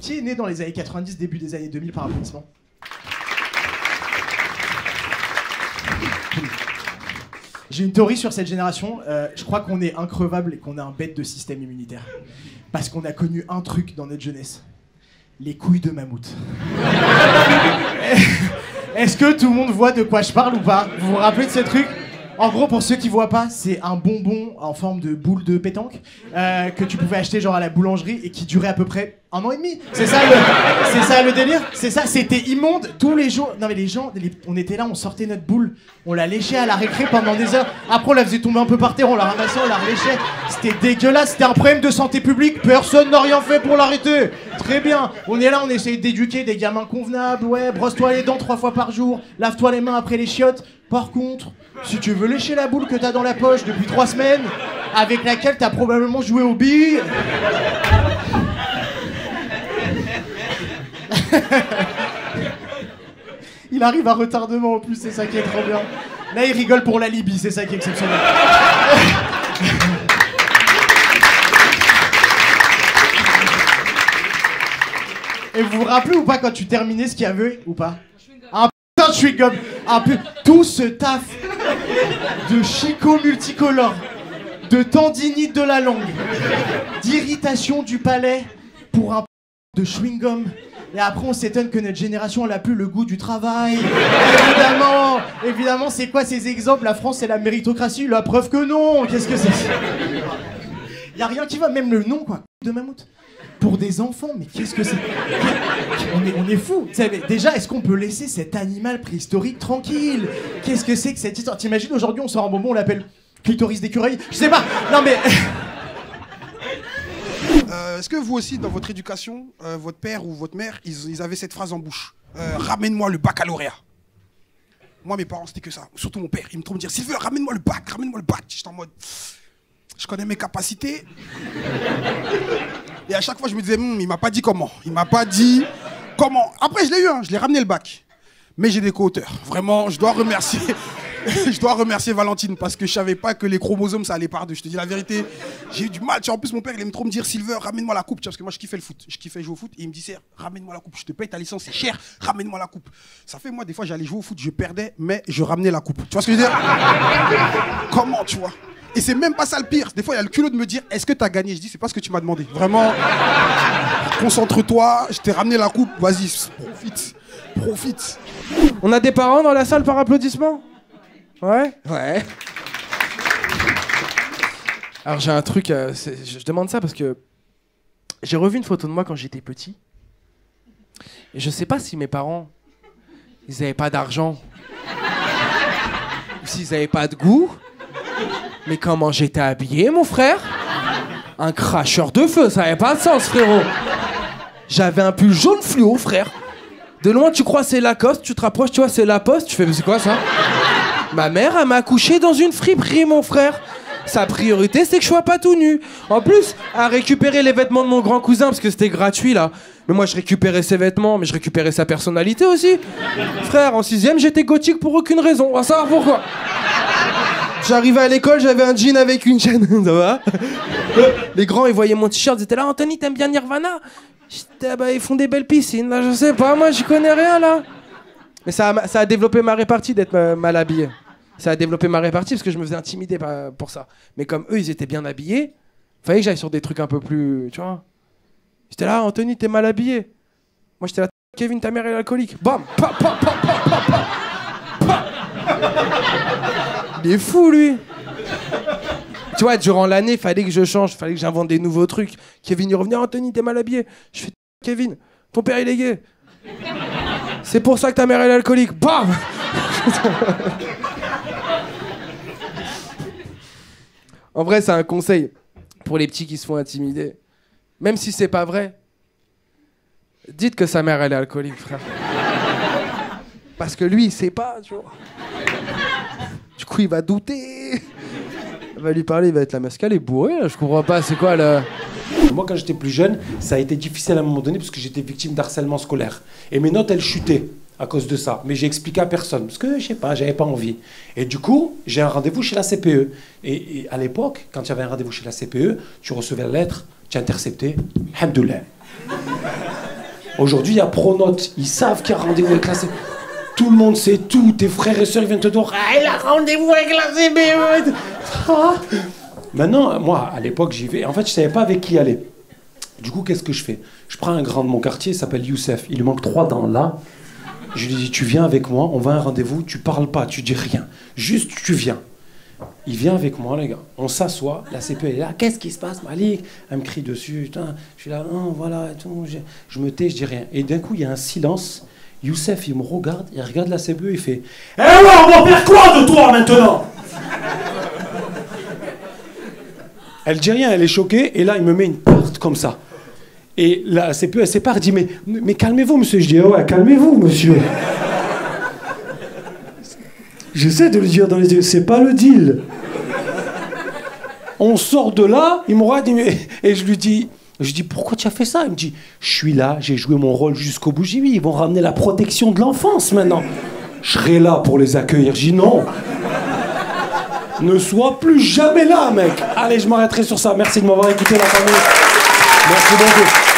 Qui est né dans les années 90, début des années 2000 par applaudissement? J'ai une théorie sur cette génération. Je crois qu'on est increvable et qu'on a un bête de système immunitaire. Parce qu'on a connu un truc dans notre jeunesse. Les couilles de mammouth. Est-ce que tout le monde voit de quoi je parle ou pas? Vous vous rappelez de ce truc? En gros, pour ceux qui voient pas, c'est un bonbon en forme de boule de pétanque que tu pouvais acheter genre à la boulangerie et qui durait à peu près 1 an et demi. C'est ça le délire? C'est ça, c'était immonde tous les jours. Non mais les gens, on était là, on sortait notre boule, on la léchait à la récré pendant des heures. Après on la faisait tomber un peu par terre, on la ramassait, on la reléchait. C'était dégueulasse, c'était un problème de santé publique, personne n'a rien fait pour l'arrêter. Très bien, on est là, on essaye d'éduquer des gamins convenables, ouais, brosse-toi les dents 3 fois par jour, lave-toi les mains après les chiottes. Par contre, si tu veux lécher la boule que t'as dans la poche depuis 3 semaines, avec laquelle t'as probablement joué aux billes... Il arrive à retardement en plus, c'est ça qui est trop bien. Là, il rigole pour la Libye, c'est ça qui est exceptionnel. Et vous vous rappelez ou pas quand tu terminais ce qu'il y avait ou pas? Un putain de chewing-gum. Tout ce taf de chicot multicolore, de tendinite de la langue, d'irritation du palais pour un de chewing-gum. Et après on s'étonne que notre génération elle a plus le goût du travail. Évidemment, c'est quoi ces exemples? La France c'est la méritocratie, la preuve que non. Qu'est-ce que c'est? Y a rien qui va, même le nom quoi, de mammouth. Pour des enfants, mais qu'est-ce que c'est? On est fous. Déjà, est-ce qu'on peut laisser cet animal préhistorique tranquille? Qu'est-ce que c'est que cette histoire? T'imagines aujourd'hui on sort un bonbon, on l'appelle clitoris d'écureuil? Je sais pas. Non mais... Est-ce que vous aussi, dans votre éducation, votre père ou votre mère, ils avaient cette phrase en bouche? Ramène-moi le baccalauréat. Moi, mes parents, c'était que ça. Surtout mon père. Il me trompe de dire, Sylvain, ramène-moi le bac, ramène-moi le bac. J'étais en mode, je connais mes capacités. Et à chaque fois, je me disais, il m'a pas dit comment. Il m'a pas dit comment. Après, je l'ai eu, hein, je l'ai ramené le bac. Mais j'ai des co-auteurs. Vraiment, je dois remercier... Je dois remercier Valentine parce que je savais pas que les chromosomes ça allait par deux. Je te dis la vérité, j'ai eu du mal. Tu vois, en plus, mon père il aime trop me dire Silver, ramène-moi la coupe. Tu vois, parce que moi je kiffais le foot, je kiffais jouer au foot. Et il me disait ramène-moi la coupe. Je te paye ta licence, c'est cher. Ramène-moi la coupe. Ça fait moi des fois j'allais jouer au foot, je perdais, mais je ramenais la coupe. Tu vois ce que je veux dire? Comment tu vois? Et c'est même pas ça le pire. Des fois il y a le culot de me dire est-ce que t'as gagné? Je dis c'est pas ce que tu m'as demandé. Vraiment, concentre-toi. Je t'ai ramené la coupe. Vas-y, profite. On a des parents dans la salle par applaudissement? Ouais. Alors j'ai un truc, je demande ça parce que j'ai revu une photo de moi quand j'étais petit. Et je sais pas si mes parents, ils avaient pas d'argent. Ou s'ils avaient pas de goût. Mais comment j'étais habillé, mon frère? Un cracheur de feu, ça avait pas de sens, frérot. J'avais un pull jaune fluo, frère. De loin, tu crois c'est Lacoste, tu te rapproches, tu vois, c'est La Poste. Tu fais, mais c'est quoi ça? Ma mère, elle m'a accouché dans une friperie, mon frère. Sa priorité, c'est que je sois pas tout nu. En plus, elle a récupéré les vêtements de mon grand cousin, parce que c'était gratuit, là. Mais moi, je récupérais ses vêtements, mais je récupérais sa personnalité aussi. Frère, en 6ème, j'étais gothique pour aucune raison. On va savoir pourquoi. J'arrivais à l'école, j'avais un jean avec une chaîne. Ça va? Les grands, ils voyaient mon t-shirt, ils étaient là, Anthony, t'aimes bien Nirvana? J'étais, bah, ils font des belles piscines, là, je sais pas, moi, j'y connais rien, là. Mais ça a développé ma répartie d'être mal habillé. Ça a développé ma répartie parce que je me faisais intimider pour ça. Mais comme eux, ils étaient bien habillés, fallait que j'aille sur des trucs un peu plus... Tu vois? J'étais là, Anthony, t'es mal habillé. Moi, j'étais là, Kevin, ta mère est alcoolique. Bam! Pa, pa, pa, pa, pa, pa. Pa. Il est fou, lui. Tu vois, durant l'année, fallait que je change, fallait que j'invente des nouveaux trucs. Kevin, il revenait, Anthony, t'es mal habillé. Je fais, Kevin, ton père, il est gay. C'est pour ça que ta mère elle est alcoolique. Bam. En vrai, c'est un conseil pour les petits qui se font intimider. Même si c'est pas vrai, dites que sa mère elle est alcoolique, frère. Parce que lui, il sait pas, tu vois. Du coup, il va douter. Il va lui parler, il va être la masque, elle est bourrée, là. Je comprends pas, c'est quoi le... Moi, quand j'étais plus jeune, ça a été difficile à un moment donné parce que j'étais victime d'harcèlement scolaire. Et mes notes, elles chutaient à cause de ça. Mais j'ai expliqué à personne parce que, je sais pas, j'avais pas envie. Et du coup, j'ai un rendez-vous chez la CPE. Et à l'époque, quand tu avais un rendez-vous chez la CPE, tu recevais la lettre, tu interceptais, Alhamdoulilah. Aujourd'hui, il y a Pronote. Ils savent qu'il y a rendez-vous avec la CPE. Tout le monde sait tout. Tes frères et sœurs viennent te dire ah, il a rendez-vous avec la CPE. Ah. Maintenant, moi, à l'époque, j'y vais. En fait, je savais pas avec qui aller. Du coup, qu'est-ce que je fais? Je prends un grand de mon quartier, il s'appelle Youssef. Il lui manque 3 dents là. Je lui dis, tu viens avec moi, on va à un rendez-vous, tu parles pas, tu dis rien. Juste, tu viens. Il vient avec moi, les gars. On s'assoit, la CPE est là. Qu'est-ce qui se passe, Malik? Elle me crie dessus. Putain. Je suis là, non, voilà. Et tout. Je me tais, je dis rien. Et d'un coup, il y a un silence. Youssef, il me regarde, il regarde la CPE, il fait eh ouais, on va faire quoi de toi maintenant? Elle dit rien, elle est choquée. Et là, il me met une porte comme ça. Et la CPE, elle sépare, elle dit mais calmez-vous, monsieur. Je dis ouais, calmez-vous, monsieur. J'essaie de lui dire dans les yeux, c'est pas le deal. On sort de là, il me regarde et je lui dis pourquoi tu as fait ça? Il me dit je suis là, j'ai joué mon rôle jusqu'au bout. Je dis oui, ils vont ramener la protection de l'enfance maintenant. Je serai là pour les accueillir. Je dis non. Ne sois plus jamais là, mec. Allez, je m'arrêterai sur ça. Merci de m'avoir écouté, la famille. Merci beaucoup.